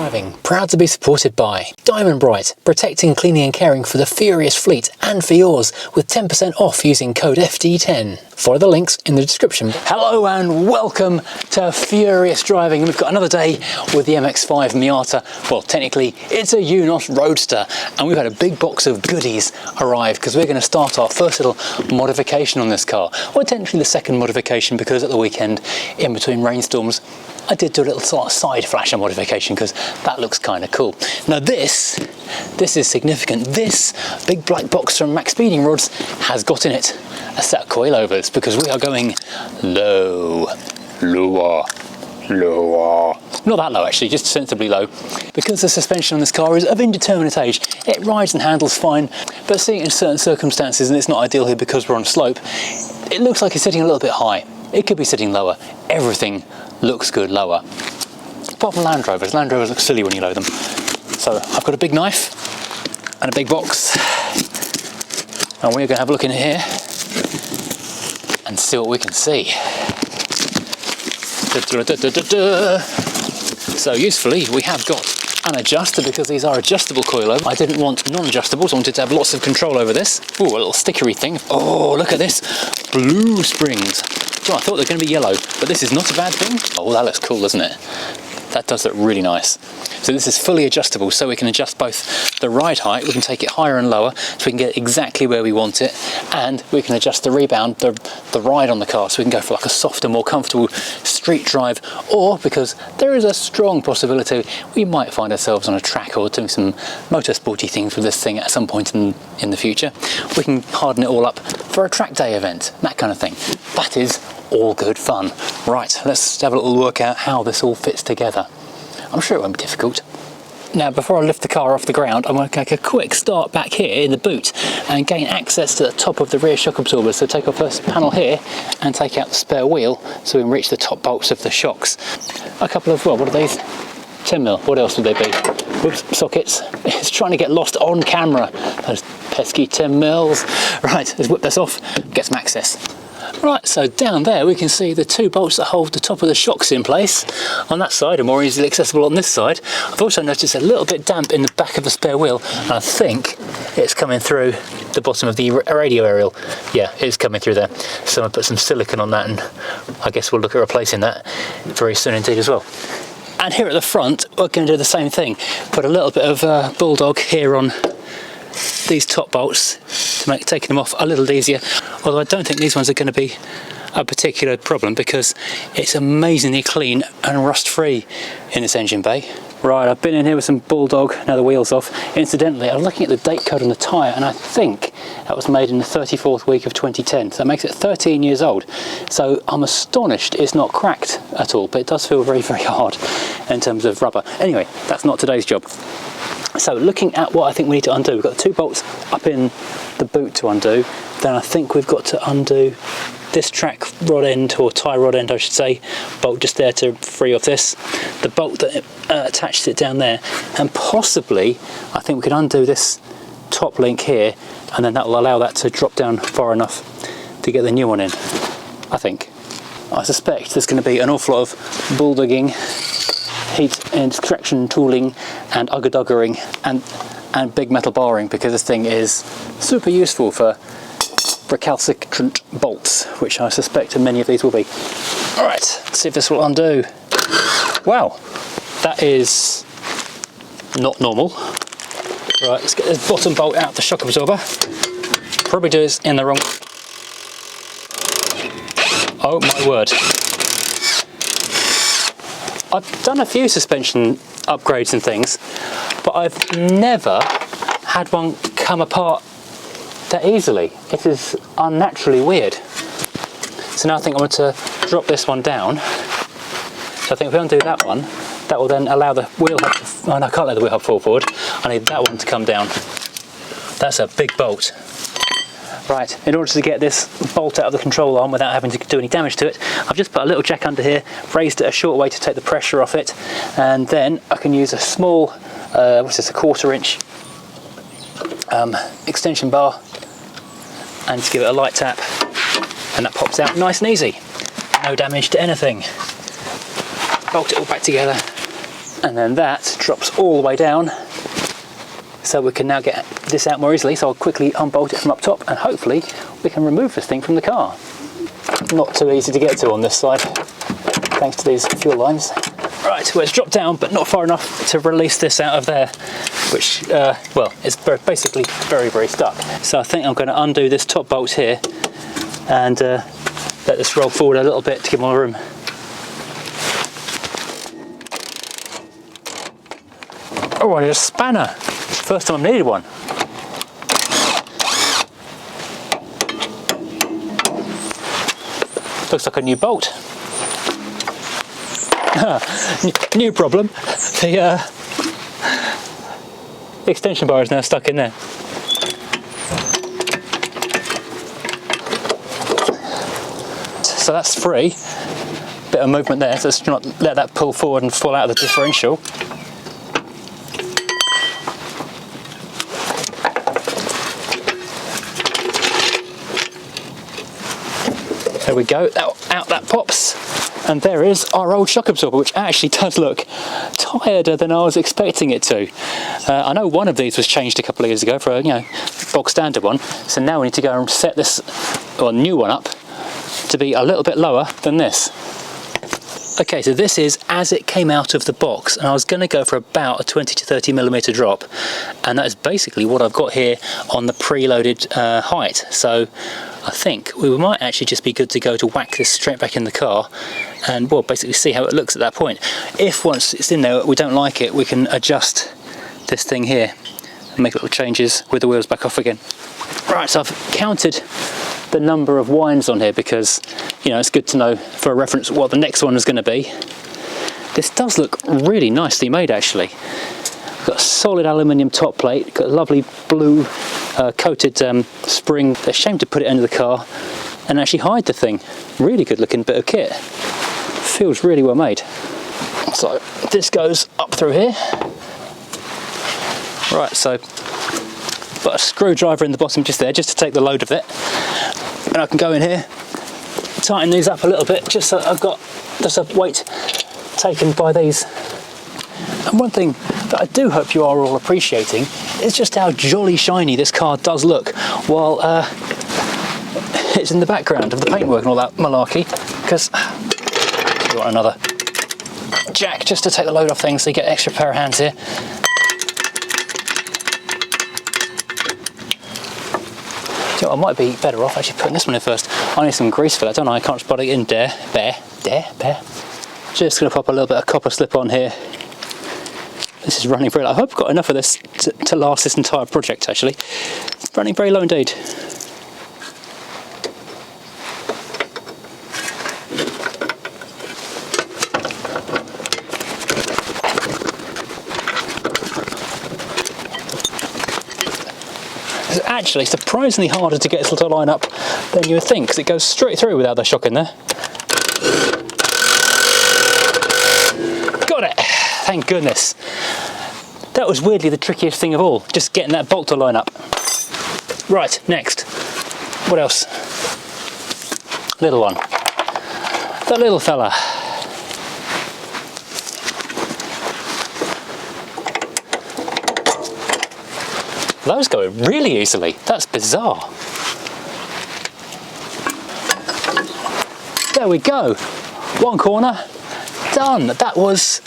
Driving, proud to be supported by Diamond Bright, protecting, cleaning and caring for the furious fleet and for yours with 10% off using code FD10. Follow the links in the description. Hello and welcome to Furious Driving. We've got another day with the MX5 Miata. Well, technically it's a Eunos Roadster, and we've had a big box of goodies arrive because we're going to start our first little modification on this car. Well, technically the second modification, because at the weekend in between rainstorms I did do a little sort of side flasher modification because that looks kind of cool. Now this is significant. This big black box from MaxpeedingRods has got in it a set of coilovers because we are going lower. Not that low actually, just sensibly low. Because the suspension on this car is of indeterminate age, it rides and handles fine, but seeing it in certain circumstances, and it's not ideal here because we're on a slope, it looks like it's sitting a little bit high. It could be sitting lower. Everything looks good lower. Apart from Land Rovers. Land Rovers look silly when you load them. So I've got a big knife and a big box, and we're going to have a look in here and see what we can see. So usefully, we have got an adjuster because these are adjustable coilovers. I didn't want non-adjustables, I wanted to have lots of control over this. Ooh, a little stickery thing. Oh, look at this. Blue springs. So I thought they were going to be yellow, but this is not a bad thing. Oh, that looks cool, doesn't it? That does look really nice. So this is fully adjustable, so we can adjust both the ride height, we can take it higher and lower, so we can get exactly where we want it, and we can adjust the rebound, the ride on the car, so we can go for like a softer, more comfortable street drive, or because there is a strong possibility we might find ourselves on a track or doing some motorsporty things with this thing at some point in the future, we can harden it all up for a track day event, that kind of thing. That is all good fun. Right, let's have a little work out how this all fits together. I'm sure it won't be difficult. Now, before I lift the car off the ground, I'm going to take a quick start back here in the boot and gain access to the top of the rear shock absorbers. So take off this panel here and take out the spare wheel so we can reach the top bolts of the shocks. A couple of, well, what are these? 10mm, what else would they be? Whoops, sockets. It's trying to get lost on camera. Those pesky 10mm. Right, let's whip this off, get some access. Right, so down there we can see the two bolts that hold the top of the shocks in place on that side and more easily accessible on this side. I've also noticed a little bit damp in the back of the spare wheel, and I think it's coming through the bottom of the radio aerial. Yeah, it's coming through there. So I put some silicone on that, and I guess we'll look at replacing that very soon indeed as well. And here at the front we're going to do the same thing. Put a little bit of bulldog here on these top bolts to make taking them off a little easier, although I don't think these ones are going to be a particular problem because it's amazingly clean and rust free in this engine bay. Right, I've been in here with some bulldog, now the wheel's off. Incidentally, I was looking at the date code on the tyre and I think that was made in the 34th week of 2010, so that makes it 13 years old. So I'm astonished it's not cracked at all, but it does feel very, very hard in terms of rubber. Anyway, that's not today's job. So looking at what I think we need to undo, we've got the two bolts up in the boot to undo, then I think we've got to undo this track rod end, or tie rod end I should say, bolt just there to free off this, the bolt that attaches it down there, and possibly I think we could undo this top link here, and then that will allow that to drop down far enough to get the new one in, I think. I suspect there's going to be an awful lot of bulldogging, heat and extraction tooling and ugger-duggering and big metal barring, because this thing is super useful for recalcitrant bolts, which I suspect many of these will be. Alright, let's see if this will undo. Wow, that is not normal. Right, let's get this bottom bolt out the shock absorber. Probably do this in the wrong... Oh my word. I've done a few suspension upgrades and things, but I've never had one come apart that easily. It is unnaturally weird. So now I think I'm going to drop this one down. So I think if we undo that one, that will then allow the wheel hub to... Oh no, I can't let the wheel hub fall forward. I need that one to come down. That's a big bolt. Right, in order to get this bolt out of the control arm without having to do any damage to it, I've just put a little jack under here, raised it a short way to take the pressure off it, and then I can use a small, what's this, a 1/4 inch extension bar, and just give it a light tap, and that pops out nice and easy. No damage to anything. Bolt it all back together, and then that drops all the way down, so we can now get this out more easily. So I'll quickly unbolt it from up top, and hopefully we can remove this thing from the car. Not too easy to get to on this side, thanks to these fuel lines. Right, well, it's dropped down, but not far enough to release this out of there, which, well, it's basically very, very stuck. So I think I'm going to undo this top bolt here and let this roll forward a little bit to give more room. Oh, I need a spanner. First time I've needed one. Looks like a new bolt. New problem. The extension bar is now stuck in there. So that's free. Bit of movement there, so let's not let that pull forward and fall out of the differential. There we go, out that pops. And there is our old shock absorber, which actually does look tireder than I was expecting it to. I know one of these was changed a couple of years ago for a, you know, bog standard one. So now we need to go and set this, or new one up, to be a little bit lower than this. Okay, so this is as it came out of the box, and I was going to go for about a 20 to 30 millimeter drop, and that is basically what I've got here on the preloaded height. So I think we might actually just be good to go to whack this straight back in the car and, well, basically see how it looks at that point. If once it's in there we don't like it, we can adjust this thing here and make little changes with the wheels back off again. Right, so I've counted the number of winds on here because, you know, it's good to know for a reference what the next one is going to be. This does look really nicely made, actually. Got a solid aluminium top plate, got a lovely blue coated spring. They're ashamed to put it under the car and actually hide the thing. Really good looking bit of kit. Feels really well made. So this goes up through here. Right, so put a screwdriver in the bottom just there, just to take the load of it. And I can go in here, tighten these up a little bit, just so I've got just a weight taken by these. And one thing that I do hope you are all appreciating is just how jolly shiny this car does look while it's in the background of the paintwork and all that malarkey. Because you want another jack just to take the load off things so you get an extra pair of hands here. You know, I might be better off actually putting this one in first. I need some grease for that, don't I? I can't just put it in there. Just going to pop a little bit of copper slip on here. This is running very low. I hope I've got enough of this to last this entire project, actually. It's running very low indeed. It's actually surprisingly harder to get this to line up than you would think, because it goes straight through without the shock in there. Got it! Thank goodness. That was weirdly the trickiest thing of all, just getting that bolt to line up. Right, next. What else? Little one. That little fella. Those go really easily. That's bizarre. There we go. One corner, done. That was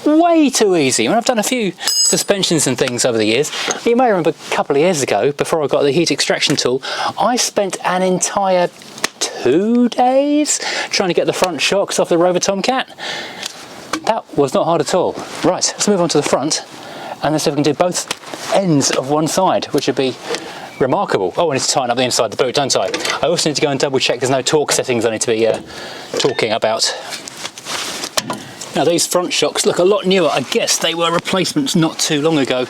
way too easy. I mean, I've done a few suspensions and things over the years. You may remember a couple of years ago, before I got the heat extraction tool, I spent an entire 2 days trying to get the front shocks off the Rover Tomcat. That was not hard at all. Right, let's move on to the front and let's see if we can do both ends of one side, which would be remarkable. Oh, I need to tighten up the inside of the boot, don't I? I also need to go and double check there's no torque settings I need to be talking about. Now these front shocks look a lot newer. I guess they were replacements not too long ago.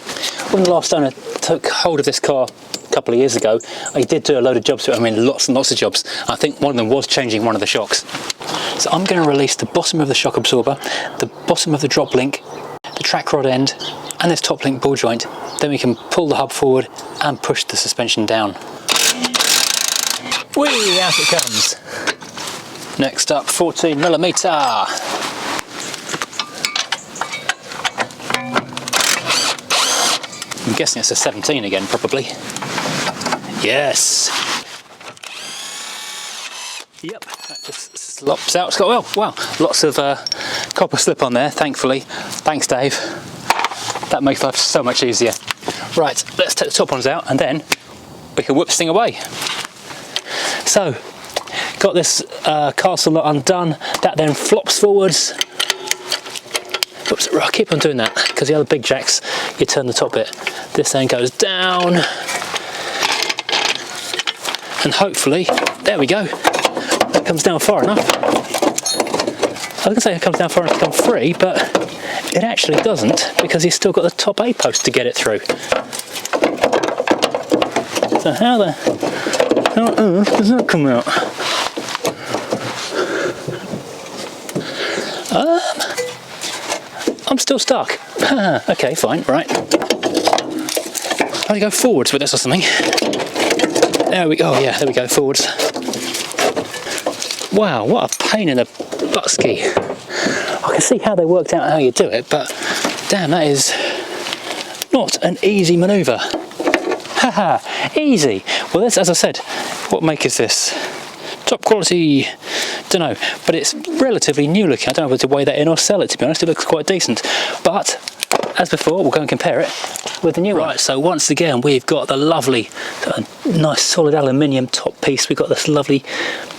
When the last owner took hold of this car a couple of years ago, I did do a load of jobs to it. I mean, lots and lots of jobs. I think one of them was changing one of the shocks. So I'm going to release the bottom of the shock absorber, the bottom of the drop link, the track rod end, and this top link ball joint. Then we can pull the hub forward and push the suspension down. Whee! Out it comes. Next up, 14mm. I'm guessing it's a 17 again, probably. Yes. Yep, that just slops out. It's got, well, wow, lots of copper slip on there, thankfully. Thanks, Dave. That makes life so much easier. Right, let's take the top ones out and then we can whip this thing away. So, got this castle nut undone. That then flops forwards. Oops, I keep on doing that because the other big jacks, you turn the top bit. This then goes down. And hopefully, there we go. That comes down far enough. I was going to say it comes down far enough to come free, but it actually doesn't because you've still got the top A post to get it through. So how on earth does that come out? I'm still stuck. Okay, fine, right. I've got to go forwards with this or something. There we go, yeah, there we go, forwards. Wow, what a pain in the buttski. I can see how they worked out how you do it, but damn, that is not an easy manoeuvre. Haha, easy. Well, this, as I said, what make is this? Top quality, don't know, but it's relatively new looking. I don't know whether to weigh that in or sell it, to be honest. It looks quite decent. But, as before, we'll go and compare it with the new one. Right, so once again, we've got the lovely, nice solid aluminium top piece. We've got this lovely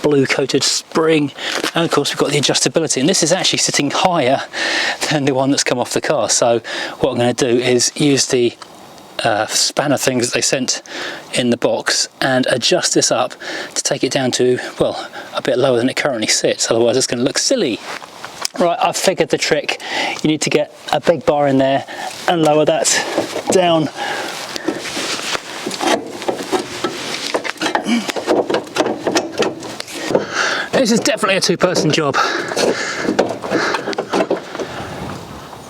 blue coated spring. And of course, we've got the adjustability. And this is actually sitting higher than the one that's come off the car. So what I'm going to do is use the spanner things that they sent in the box and adjust this up to take it down to, well, a bit lower than it currently sits, otherwise it's going to look silly. Right, I've figured the trick. You need to get a big bar in there and lower that down. This is definitely a two-person job.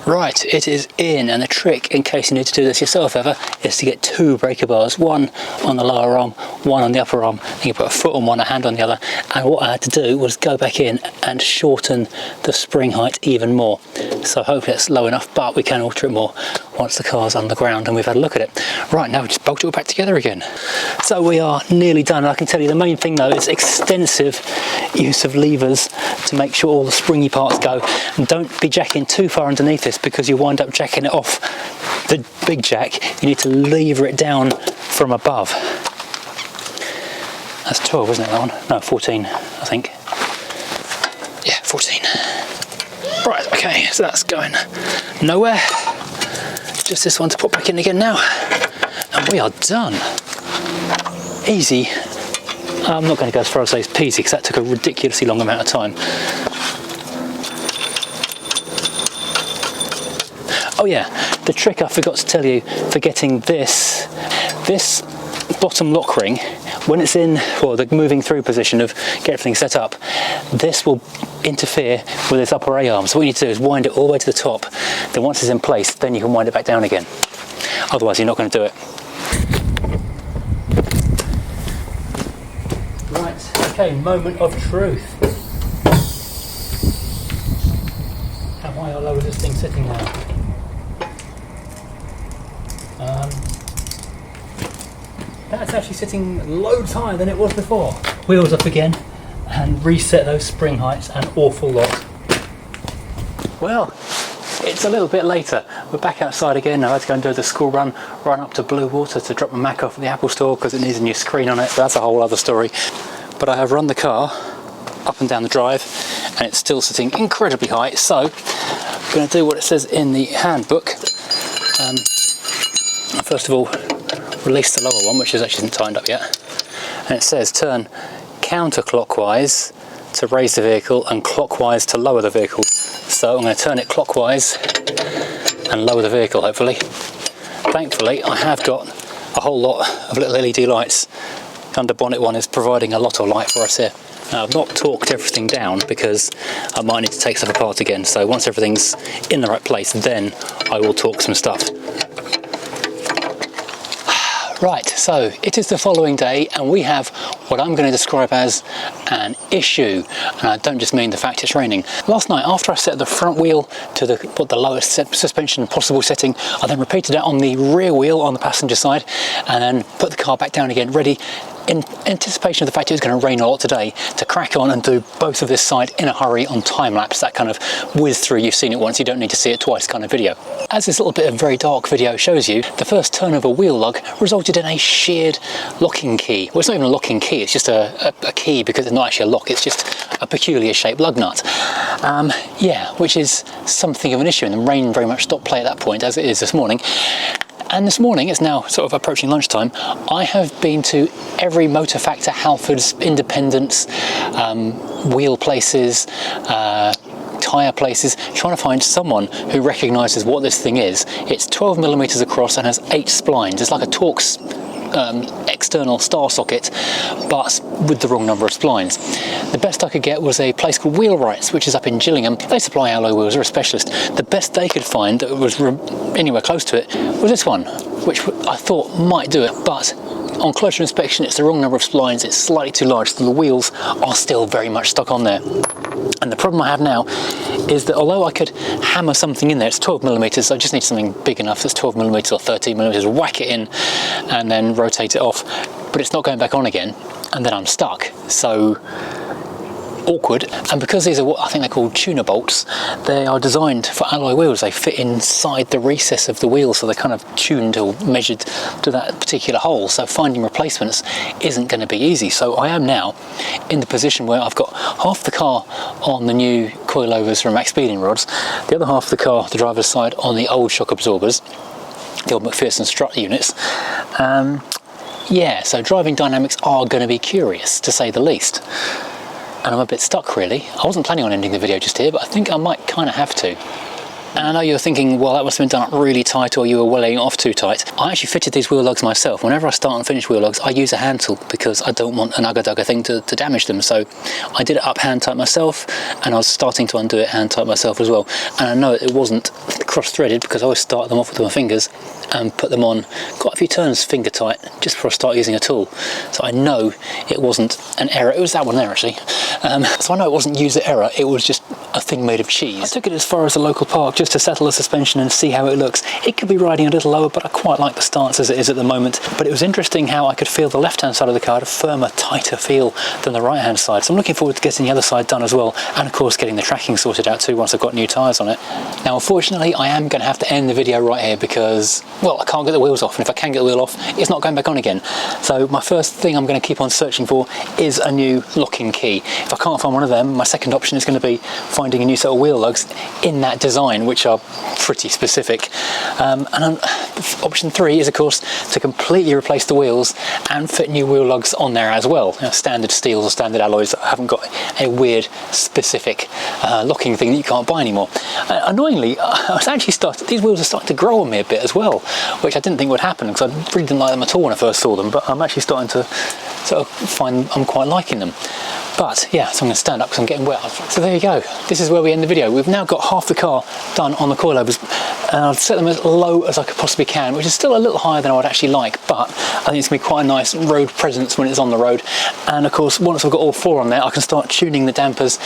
Right, it is in, and the trick, in case you need to do this yourself ever, is to get two breaker bars, one on the lower arm, one on the upper arm. Then you put a foot on one, a hand on the other, and what I had to do was go back in and shorten the spring height even more. So hopefully it's low enough, but we can alter it more once the car's on the ground and we've had a look at it. Right, now we just bolt it all back together again. So we are nearly done, and I can tell you the main thing though is extensive use of levers to make sure all the springy parts go, and don't be jacking too far underneath this because you wind up jacking it off the big jack. You need to lever it down from above. That's 12, isn't it, that one? No, 14, I think. Yeah, 14. Right, okay, so that's going nowhere. Just this one to put back in again now. And we are done. Easy. I'm not going to go as far as say it's peasy because that took a ridiculously long amount of time. Oh yeah, the trick I forgot to tell you for getting this bottom lock ring, when it's in, well, the moving through position of get everything set up, this will interfere with this upper A arm. So what you need to do is wind it all the way to the top. Then once it's in place, then you can wind it back down again. Otherwise, you're not going to do it. Right, okay, moment of truth. How high or low is this thing sitting now? That's actually sitting loads higher than it was before. Wheels up again and reset those spring heights an awful lot. Well, it's a little bit later. We're back outside again now. I had to go and do the school run up to Blue Water to drop my Mac off at the Apple store because it needs a new screen on it. That's a whole other story. But I have run the car up and down the drive and it's still sitting incredibly high. So I'm going to do what it says in the handbook. First of all, release the lower one, which actually isn't tightened up yet. And it says turn counterclockwise to raise the vehicle and clockwise to lower the vehicle. So I'm going to turn it clockwise and lower the vehicle, hopefully. Thankfully, I have got a whole lot of little LED lights. Under bonnet one is providing a lot of light for us here. Now, I've not torqued everything down because I might need to take stuff apart again. So once everything's in the right place, then I will torque some stuff. Right, so it is the following day and we have what I'm going to describe as an issue. And I don't just mean the fact it's raining. Last night, after I set the front wheel to the lowest suspension possible setting, I then repeated it on the rear wheel on the passenger side and then put the car back down again, ready in anticipation of the fact it was going to rain a lot today, to crack on and do both of this side in a hurry on time lapse, that kind of whiz through, you've seen it once, you don't need to see it twice kind of video. As this little bit of very dark video shows you, the first turn of a wheel lug resulted in a sheared locking key. Well, it's not even a locking key, it's just a key, because it's not actually a lock, it's just a peculiar shaped lug nut. Yeah, which is something of an issue, and the rain very much stopped play at that point, as it is this morning. And this morning, it's now sort of approaching lunchtime, I have been to every Motor Factor, Halfords, Independence, wheel places, tyre places, trying to find someone who recognises what this thing is. It's 12mm across and has 8 splines. It's like a Torx external star socket, but with the wrong number of splines. The best I could get was a place called Wheelwrights, which is up in Gillingham. They supply alloy wheels, they're a specialist. The best they could find that was anywhere close to it was this one, which I thought might do it, but on closer inspection it's the wrong number of splines, it's slightly too large, so the wheels are still very much stuck on there. And the problem I have now is that although I could hammer something in there, it's 12mm, so I just need something big enough that's 12mm or 13mm, whack it in and then rotate it off, but it's not going back on again, and then I'm stuck. So awkward. And because these are what I think they're called tuner bolts, they are designed for alloy wheels. They fit inside the recess of the wheel, so they're kind of tuned or measured to that particular hole, so finding replacements isn't going to be easy. So I am now in the position where I've got half the car on the new coilovers from MaxpeedingRods, the other half of the car, the driver's side, on the old shock absorbers, the old McPherson strut units. Yeah, so driving dynamics are going to be curious, to say the least. And I'm a bit stuck, really. I wasn't planning on ending the video just here, but I think I might kind of have to. And I know you're thinking, well, that must have been done up really tight, or you were welling it off too tight. I actually fitted these wheel lugs myself. Whenever I start and finish wheel lugs, I use a hand tool because I don't want an ugga-dugga thing to damage them. So I did it up hand tight myself, and I was starting to undo it hand tight myself as well. And I know it wasn't cross-threaded because I always start them off with my fingers and put them on quite a few turns finger tight just before I start using a tool. So I know it wasn't an error. It was that one there, actually. So I know it wasn't user error, it was just a thing made of cheese. I took it as far as the local park just to settle the suspension and see how it looks. It could be riding a little lower, but I quite like the stance as it is at the moment. But it was interesting how I could feel the left-hand side of the car had a firmer, tighter feel than the right-hand side. So I'm looking forward to getting the other side done as well, and of course getting the tracking sorted out too once I've got new tyres on it. Now unfortunately I am going to have to end the video right here because, well, I can't get the wheels off, and if I can get the wheel off, it's not going back on again. So my first thing I'm going to keep on searching for is a new locking key. If I can't find one of them, my second option is going to be finding a new set of wheel lugs in that design, which are pretty specific. Option 3 is, of course, to completely replace the wheels and fit new wheel lugs on there as well. You know, standard steels or standard alloys that haven't got a weird specific locking thing that you can't buy anymore. Annoyingly, I was actually these wheels are starting to grow on me a bit as well, which I didn't think would happen because I really didn't like them at all when I first saw them, but I'm actually starting to sort of find I'm quite liking them. But yeah, so I'm going to stand up because I'm getting wet. So there you go. This is where we end the video. We've now got half the car done on the coilovers, and I've set them as low as I could possibly can, which is still a little higher than I would actually like, but I think it's going to be quite a nice road presence when it's on the road. And of course, once I've got all 4 on there, I can start tuning the dampers,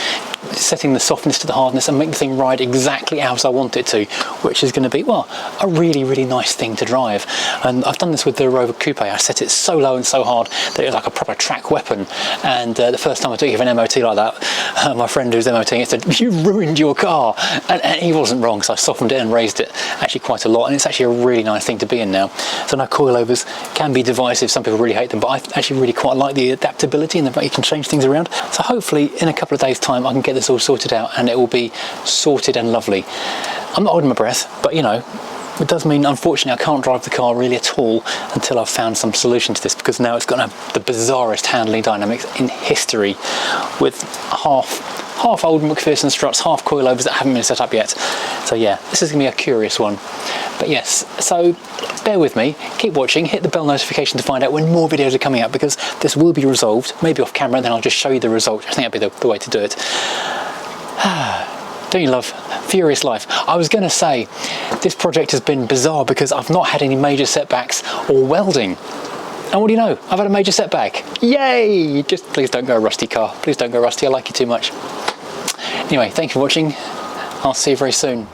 setting the softness to the hardness, and make the thing ride exactly as I want it to, which is going to be, well, a really, really nice thing to drive. And I've done this with the Rover Coupe. I set it so low and so hard that it was like a proper track weapon. And the first time I took it for an MOT like that, my friend who's MOTing it said, "You ruined your car," and he wasn't wrong, so I softened it and raised it actually quite a lot, and it's actually a really nice thing to be in now. So now coilovers can be divisive, some people really hate them, but I actually really quite like the adaptability and the fact you can change things around. So hopefully in a couple of days time I can get this all sorted out and it will be sorted and lovely. I'm not holding my breath, but you know, it does mean, unfortunately, I can't drive the car really at all until I've found some solution to this, because now it's going to have the bizarrest handling dynamics in history, with half old McPherson struts, half coilovers that haven't been set up yet. So yeah, this is going to be a curious one. But yes, so bear with me, keep watching, hit the bell notification to find out when more videos are coming out, because this will be resolved, maybe off camera, and then I'll just show you the result. I think that'd be the way to do it. Don't you love furious life? I was going to say, this project has been bizarre because I've not had any major setbacks or welding. And what do you know? I've had a major setback. Yay! Just please don't go rusty, car. Please don't go rusty. I like you too much. Anyway, thank you for watching. I'll see you very soon.